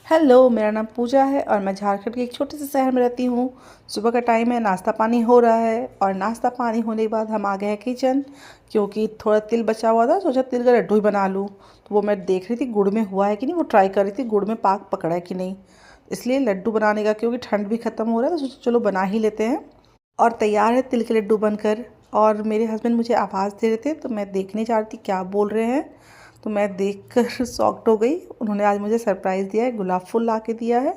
Hello, मेरा नाम पूजा है और मैं झारखंड के एक छोटे से शहर में रहती हूँ। सुबह का टाइम है, नाश्ता पानी हो रहा है और नाश्ता पानी होने के बाद हम आ गए हैं किचन, क्योंकि थोड़ा तिल बचा हुआ था। सोचा तिल का लड्डू ही बना लूँ। तो वो मैं देख रही थी गुड़ में हुआ है कि नहीं, वो ट्राई कर रही थी गुड़ में पाक पकड़ा है कि नहीं। इसलिए लड्डू बनाने का, क्योंकि ठंड भी ख़त्म हो रहा है, तो सोचा चलो बना ही लेते हैं। और तैयार है तिल के लड्डू बनकर। और मेरे हस्बैंड मुझे आवाज़ दे रहे थे, तो मैं देखने जा रही थी क्या बोल रहे हैं। तो मैं देखकर शॉक्ड हो गई। उन्होंने आज मुझे सरप्राइज़ दिया है, गुलाब फूल ला के दिया है।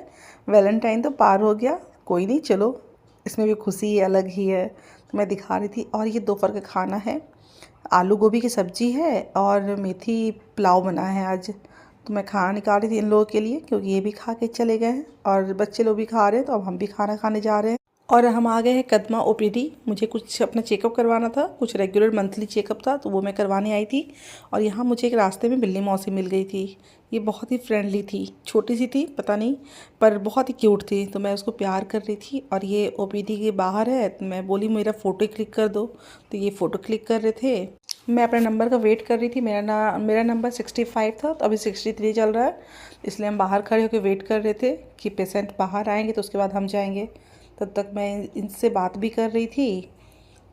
वैलेंटाइन तो पार हो गया, कोई नहीं, चलो इसमें भी खुशी अलग ही है। तो मैं दिखा रही थी। और ये दोपहर का खाना है, आलू गोभी की सब्ज़ी है और मेथी पुलाव बना है आज। तो मैं खाना निकाल रही थी इन लोगों के लिए, क्योंकि ये भी खा के चले गए हैं और बच्चे लोग भी खा रहे हैं, तो अब हम भी खाना खाने जा रहे हैं। और हम आ गए हैं कदमा ओपीडी। मुझे कुछ अपना चेकअप करवाना था, कुछ रेगुलर मंथली चेकअप था, तो वो मैं करवाने आई थी। और यहाँ मुझे एक रास्ते में बिल्ली मौसी मिल गई थी। ये बहुत ही फ्रेंडली थी, छोटी सी थी पता नहीं, पर बहुत ही क्यूट थी। तो मैं उसको प्यार कर रही थी। और ये ओपीडी के बाहर है, तो मैं बोली मेरा फ़ोटो क्लिक कर दो। तो ये फ़ोटो क्लिक कर रहे थे। मैं अपने नंबर का वेट कर रही थी। मेरा नंबर 65 था, तो अभी 63 चल रहा है। इसलिए हम बाहर खड़े होकर वेट कर रहे थे कि पेशेंट बाहर आएंगे तो उसके बाद हम जाएंगे। तब तक मैं इनसे बात भी कर रही थी।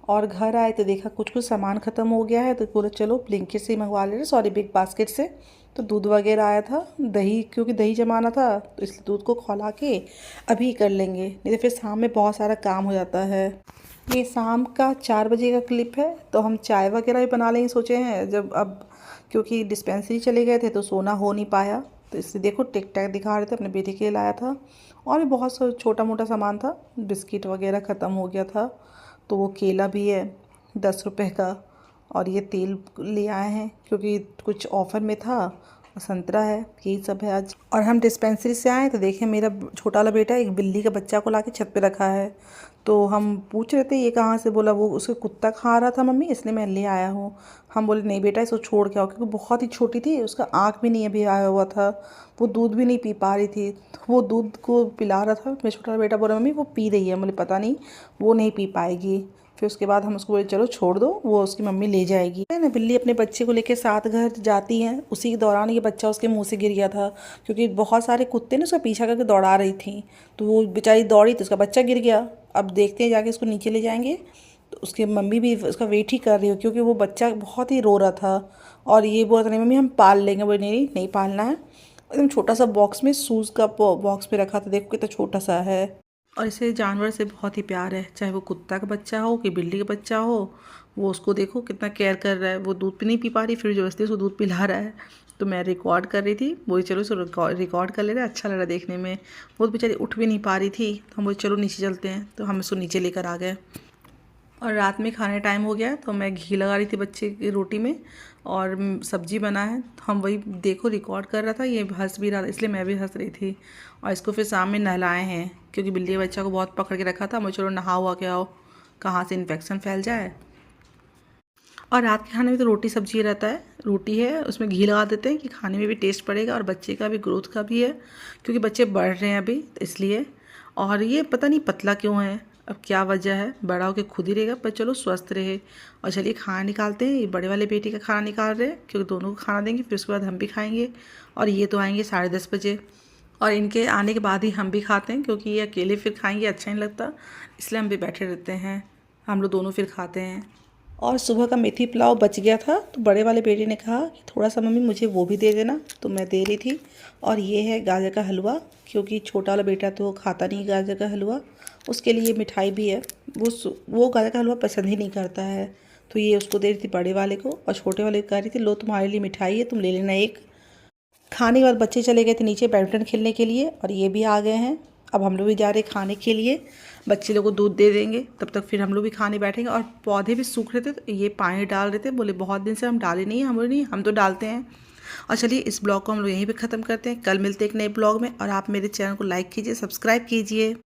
और घर आए तो देखा कुछ कुछ सामान ख़त्म हो गया है, तो बोला चलो ब्लिंकिट से ही मंगवा ले रहे, सॉरी बिग बास्केट से। तो दूध वगैरह आया था, दही, क्योंकि दही जमाना था, तो इसलिए दूध को खौला के अभी कर लेंगे, नहीं तो फिर शाम में बहुत सारा काम हो जाता है। ये शाम का 4 बजे का क्लिप है। तो हम चाय वगैरह भी बना लेंगे सोचे हैं, जब अब क्योंकि डिस्पेंसरी चले गए थे तो सोना हो नहीं पाया। तो इसलिए देखो टिक टैक दिखा रहे थे, अपने बेटे के लिए लाया था। और भी बहुत सा छोटा मोटा सामान था, बिस्किट वगैरह ख़त्म हो गया था। तो वो केला भी है 10 रुपए का। और ये तेल ले आए हैं क्योंकि कुछ ऑफ़र में था। और संतरा है, यही सब है आज। और हम डिस्पेंसरी से आए तो देखें मेरा छोटा वाला बेटा एक बिल्ली का बच्चा को लाके छत पे रखा है। तो हम पूछ रहे थे ये कहाँ से, बोला वो उसके कुत्ता खा रहा था मम्मी, इसलिए मैं ले आया हूँ। हम बोले नहीं बेटा इसको छोड़ के आओ, क्योंकि बहुत ही छोटी थी, उसका आँख भी नहीं अभी आया हुआ था। वो दूध भी नहीं पी पा रही थी, तो वो दूध को पिला रहा था। मेरा छोटा बेटा बोला मम्मी वो पी रही है, मुझे पता नहीं, वो नहीं पी पाएगी। फिर उसके बाद हम उसको बोले चलो छोड़ दो, वो उसकी मम्मी ले जाएगी। है ना, बिल्ली अपने बच्चे को लेकर साथ घर जाती हैं। उसी के दौरान ये बच्चा उसके मुंह से गिर गया था, क्योंकि बहुत सारे कुत्ते ने उसका पीछा करके दौड़ा रही थी। तो वो बेचारी दौड़ी तो उसका बच्चा गिर गया। अब देखते हैं, जाके उसको नीचे ले जाएंगे। तो उसकी मम्मी भी उसका वेट ही कर रही हो, क्योंकि वो बच्चा बहुत ही रो रहा था। और ये बोल रहा नहीं मम्मी हम पाल लेंगे, बोले नहीं नहीं पालना है। एकदम छोटा सा बॉक्स में, शूज़ का बॉक्स में रखा था, देखो कितना छोटा सा है। और इसे जानवर से बहुत ही प्यार है, चाहे वो कुत्ता का बच्चा हो कि बिल्ली का बच्चा हो। वो उसको देखो कितना केयर कर रहा है। वो दूध भी नहीं पी पा रही, फिर जबरदस्ती उसको दूध पिला रहा है। तो मैं रिकॉर्ड कर रही थी, बोली चलो इसको रिकॉर्ड कर ले रहा है, अच्छा लग रहा है देखने में। वो तो बेचारी उठ भी नहीं पा रही थी, तो हम बोले चलो नीचे चलते हैं, तो हम इसको नीचे लेकर आ गए। और रात में खाने टाइम हो गया, तो मैं घी लगा रही थी बच्चे की रोटी में। और सब्जी बना है, तो हम वही देखो रिकॉर्ड कर रहा था, ये हंस भी रहा था, इसलिए मैं भी हंस रही थी। और इसको फिर शाम में नहलाए हैं, क्योंकि बिल्ली के बच्चा को बहुत पकड़ के रखा था। मुझे चलो नहा हुआ के आओ, कहाँ से इन्फेक्शन फैल जाए। और रात के खाने में तो रोटी सब्जी रहता है, रोटी है उसमें घी लगा देते हैं कि खाने में भी टेस्ट पड़ेगा और बच्चे का भी ग्रोथ का भी है, क्योंकि बच्चे बढ़ रहे हैं अभी, तो इसलिए। और ये पता नहीं पतला क्यों है, अब क्या वजह है, बड़ा होकर खुद ही रहेगा, पर चलो स्वस्थ रहे। और चलिए खाना निकालते हैं। ये बड़े वाले बेटे का खाना निकाल रहे हैं, क्योंकि दोनों को खाना देंगे, फिर उसके बाद हम भी खाएंगे। और ये तो आएंगे 10:30 बजे, और इनके आने के बाद ही हम भी खाते हैं, क्योंकि ये अकेले फिर खाएंगे अच्छा नहीं लगता, इसलिए हम भी बैठे रहते हैं। हम लोग दोनों फिर खाते हैं। और सुबह का मेथी पुलाव बच गया था, तो बड़े वाले बेटे ने कहा कि थोड़ा सा मम्मी मुझे वो भी दे देना, तो मैं दे रही थी। और ये है गाजर का हलवा, क्योंकि छोटा वाला बेटा तो खाता नहीं गाजर का हलवा, उसके लिए मिठाई भी है। वो गाजर का हलवा पसंद ही नहीं करता है, तो ये उसको दे रही थी बड़े वाले को। और छोटे वाले को कह रही थी लो तुम्हारे लिए मिठाई है, तुम ले लेना एक। खाने के बाद बच्चे चले गए थे नीचे बैडमिंटन खेलने के लिए, और ये भी आ गए हैं। अब हम लोग भी जा रहे हैं खाने के लिए, बच्चे लोग को दूध दे देंगे, तब तक फिर हम लोग भी खाने बैठेंगे। और पौधे भी सूख रहे थे, तो ये पानी डाल रहे थे, बोले बहुत दिन से हम डाले नहीं हैं, हम बोले नहीं हम तो डालते हैं। और चलिए इस ब्लॉग को हम लोग यहीं पे ख़त्म करते हैं, कल मिलते हैं एक नए ब्लॉग में। और आप मेरे चैनल को लाइक कीजिए, सब्सक्राइब कीजिए।